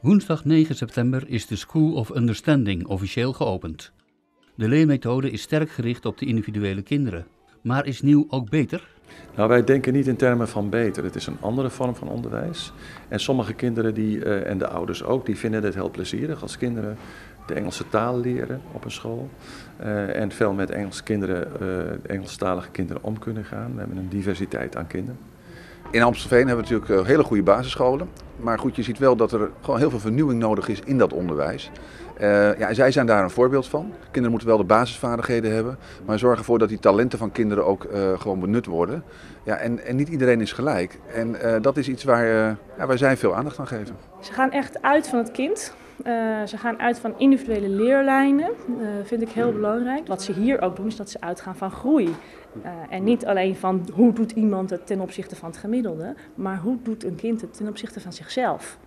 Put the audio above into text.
Woensdag 9 september is de School of Understanding officieel geopend. De leermethode is sterk gericht op de individuele kinderen. Maar is nieuw ook beter? Nou, wij denken niet in termen van beter. Het is een andere vorm van onderwijs. En sommige kinderen en de ouders ook, die vinden het heel plezierig als kinderen de Engelse taal leren op een school. En veel met Engelstalige kinderen om kunnen gaan. We hebben een diversiteit aan kinderen. In Amstelveen hebben we natuurlijk hele goede basisscholen. Maar goed, je ziet wel dat er gewoon heel veel vernieuwing nodig is in dat onderwijs. Zij zijn daar een voorbeeld van. Kinderen moeten wel de basisvaardigheden hebben, maar zorgen ervoor dat die talenten van kinderen ook gewoon benut worden. Ja, en niet iedereen is gelijk. En dat is iets waar zij veel aandacht aan geven. Ze gaan echt uit van het kind. Ze gaan uit van individuele leerlijnen, vind ik heel belangrijk. Wat ze hier ook doen is dat ze uitgaan van groei. En niet alleen van hoe doet iemand het ten opzichte van het gemiddelde, maar hoe doet een kind het ten opzichte van zichzelf.